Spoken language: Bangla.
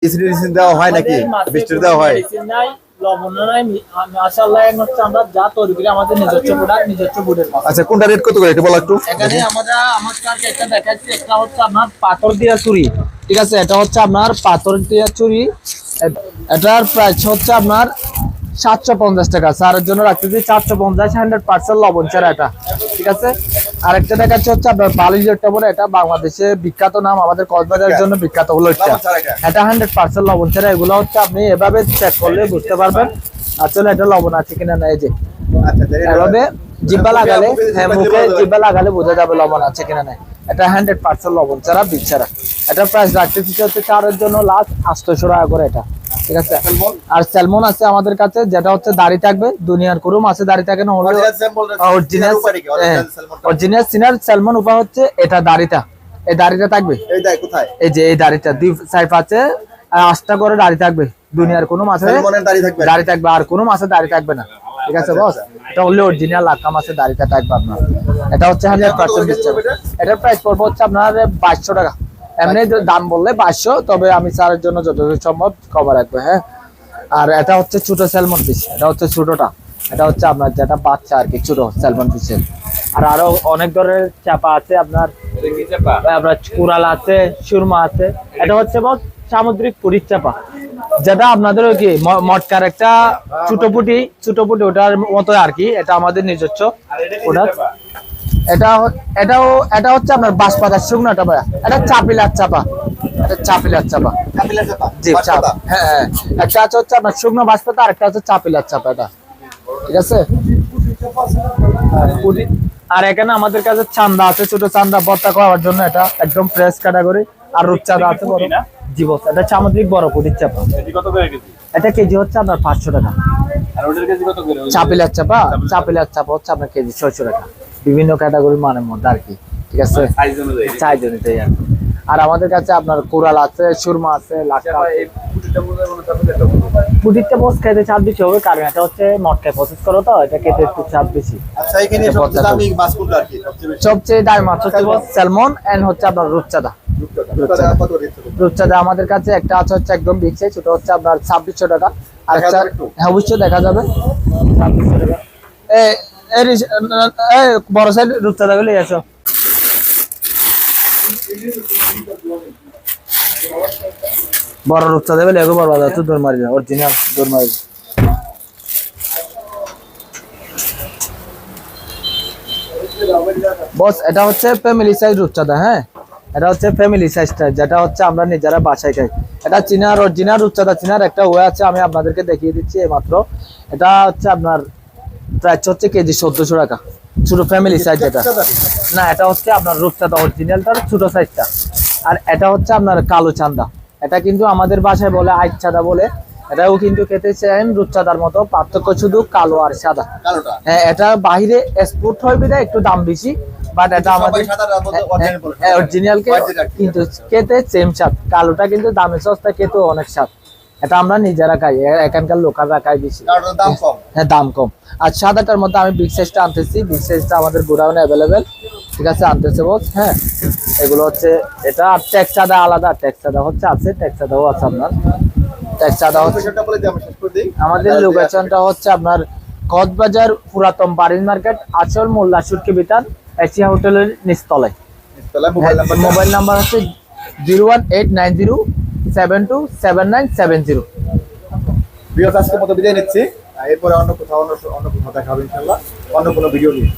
মেডিসিন দেওয়া হয় নাকি? বৃষ্টির দেওয়া হয়? লবণ নাই, মাশাআল্লাহ। এখন হচ্ছে আমরা যা তৈরি করি আমাদের নিজস্ব প্রোডাক্ট, নিজস্ব বুটের মাছ। আচ্ছা, কোনটা রেট কত করে এটা বলো একটু। এখানে আমার কাছে একটা দেখাচ্ছি, একটা হচ্ছে আপনার পাথর দিয়া চুরি, ঠিক আছে? এটা হচ্ছে আপনার পাথর দিয়া চুরি, এটার প্রাইস হচ্ছে আপনার 750 টাকা। স্যারের জন্য রাখতেছি 450, 100% লবণ ছাড়া এটা, ঠিক আছে? আরেকটা দেখাচ্ছে হচ্ছে আপনার বালি যেটা বলে, এটা বাংলাদেশে বিখ্যাত নাম, আমাদের কক্সবাজারের জন্য বিখ্যাত হলো এটা 100% লবণ ছাড়া। এগুলো হচ্ছে আপনি এভাবে চেক করলে বুঝতে পারবেন আসলে এটা লবণ আছে কিনা। না, এই যে এভাবে জিব্বা লাগালে, হ্যাঁ, মুখে জিব্বা লাগালে বোঝা যাবে লবণ আছে কিনা। না, এটা 100% লবণ ছাড়া, বীজ ছাড়া। এটা প্রাইস রাখতেছি হচ্ছে চারের জন্য লাস্ট 800 টাকা করে এটা, ঠিক আছে? আর স্যালমন আছে আমাদের কাছে, যেটা হচ্ছে দাড়ি থাকবে, দুনিয়ার কোনো মাছে দাড়ি থাকে না, অরিজিনাল সিনার স্যালমন উপা হচ্ছে এটা দাড়িটা, এই দাড়িটা থাকবে, এই যে এই দাড়িটা দুই সাইড আছে, 8টা করে দাড়ি থাকবে। দুনিয়ার কোনো মাছে দাড়ি থাকবে, আর কোনো মাছে দাড়ি থাকবে না, ঠিক আছে বস? এটা হলে অরিজিনাল লাক্কা মাছের দাড়িটা থাকবে আপনার। এটা হচ্ছে 100%। এটার প্রাইস পড়বে হচ্ছে আপনার 2200 টাকা। এমনি দাম বললে 2200, তবে আমি স্যারের জন্য যতটুকু সম্ভব কভার রাখবো, হ্যাঁ। আর এটা হচ্ছে ছোট স্যালমন ফিশ, এটা হচ্ছে ছোটটা, এটা হচ্ছে আপনার যেটা বাচ্চা আর কি, ছোট স্যালমন ফিশের। আর আরো অনেক ধরনের চাপা আছে আপনার, কুরাল আছে, সুরমা আছে। এটা হচ্ছে সামুদ্রিক পুরীর চাপা, যেটা আপনাদের ওই কি মটকার একটা ছোট পুটি ওটার মতো আর কি। এটা আমাদের নিজস্ব প্রোডাক্ট। এটা হচ্ছে আপনার বাঁশপাতার শুকনোটা ভাইয়া, এটা চাপিলার চাপা, এটা চাপিলার চাপা, জি চাপা, হ্যাঁ। একটা আছে হচ্ছে আপনার শুকনো বাঁশপাতা, আর একটা হচ্ছে চাপিলার চাপা, এটা, ঠিক আছে? আর এখানে আমাদের কাছে চান্দা আছে, ছোট চান্দা ভর্তা করার জন্য, এটা একদম ফ্রেশ ক্যাটাগরি। আর রূপচাঁদা আছে বড়, জি বস, এটা সামুদ্রিক বড় পুটির চাপা। এটা কেজি হচ্ছে আপনার 500 টাকা। চাপিলার চাপা হচ্ছে আপনার কেজি 600 টাকা। বিভিন্ন ক্যাটাগরির মানের মধ্যে আর কি, ঠিক আছে? সাইজ অনুযায়ী আর কি। আর আমাদের কাছে আপনার কোরাল আছে, সুরমা আছে, পুটিরটা বস খেতে চাপ বেশি হবে, কারণ এটা হচ্ছে মটকায় প্রসেস করো, তো এটা খেতে একটু চাপ বেশি। সবচেয়ে দামি মাছ হচ্ছে স্যালমন এন্ড হচ্ছে আপনার রূপচাঁদা। রূপচাঁদা আমাদের কাছে একটা আছে হচ্ছে একদম বিগ সাইজ, ওটা হচ্ছে আপনার 2600 টাকা। আর একটা, হ্যাঁ অবশ্যই দেখা যাবে, 2600 টাকা। বড় সাইজ রূপচাঁদা গুলো এসো। বড় রূপচাঁদা গুলো এগো বড় বাজার তো দৌড় মারি, অরিজিনাল দৌড় মারি। বস এটা হচ্ছে ফ্যামিলি সাইজ রূপচাঁদা, হ্যাঁ। এটা হচ্ছে ফ্যামিলি সাইজটা, যেটা হচ্ছে আমরা নিজেরা বাসায় খাই। এটা চীনার অরিজিনাল রূপচাঁদা, চীনার একটা ওয়ে আছে, আমি আপনাদেরকে দেখিয়ে দিচ্ছি এইমাত্র। এটা হচ্ছে আপনার প্রাইস হচ্ছে কেজি 1400 টাকা, ছোট ফ্যামিলি সাইজ যেটা। না, এটা হচ্ছে আপনার রূপচাঁদা অরিজিনালটার ছোট সাইজটা। আর এটা হচ্ছে আপনার কালো চান্দা, এটা কিন্তু আমাদের বাসায় বলে আইচাঁদা বলে। এটাও কিন্তু খেতে সেম রূপচাঁদার মতো, পার্থক্য শুধু কালো আর সাদা। হ্যাঁ, এটা বাইরে এক্সপোর্ট হয় বিধায় একটু দাম বেশি, বাট এটা আমাদের অরিজিনাল কিন্তু খেতে সেম স্বাদ। কালোটা কিন্তু দামে সস্তা, খেতেও অনেক স্বাদ। এটা আমরা নিজেরা খাই, এখানকার লোকালরা খাই বেশি, হ্যাঁ দাম কম। আর সাদাটার মধ্যে আমি বিগ সাইজটা আনতেছি, বিগ সাইজটা আমাদের গোডাউনে অ্যাভেলেবেল, ঠিক আছে? আনতেছে বস, হ্যাঁ। এগুলো হচ্ছে এটা। আর ট্যাক্স চাঁদা আলাদা, ট্যাক্স চাঁদা হচ্ছে আছে, ট্যাক্স চাঁদাও আছে আপনার। ট্যাক্স চাঁদা হচ্ছে আমাদের লোকেশনটা হচ্ছে আপনার কক্সবাজার পুরাতন বাড়ির মার্কেট, আসল মোল্লা সুটকি বিতান, এশিয়া হোটেলের নিচতলায়। মোবাইল নাম্বার হচ্ছে 01890727970। আজকের মতো বিদায় নিচ্ছি, এরপরে অন্য কোথাও দেখা হবে ইনশাআল্লাহ, অন্য কোনো ভিডিও নিয়ে।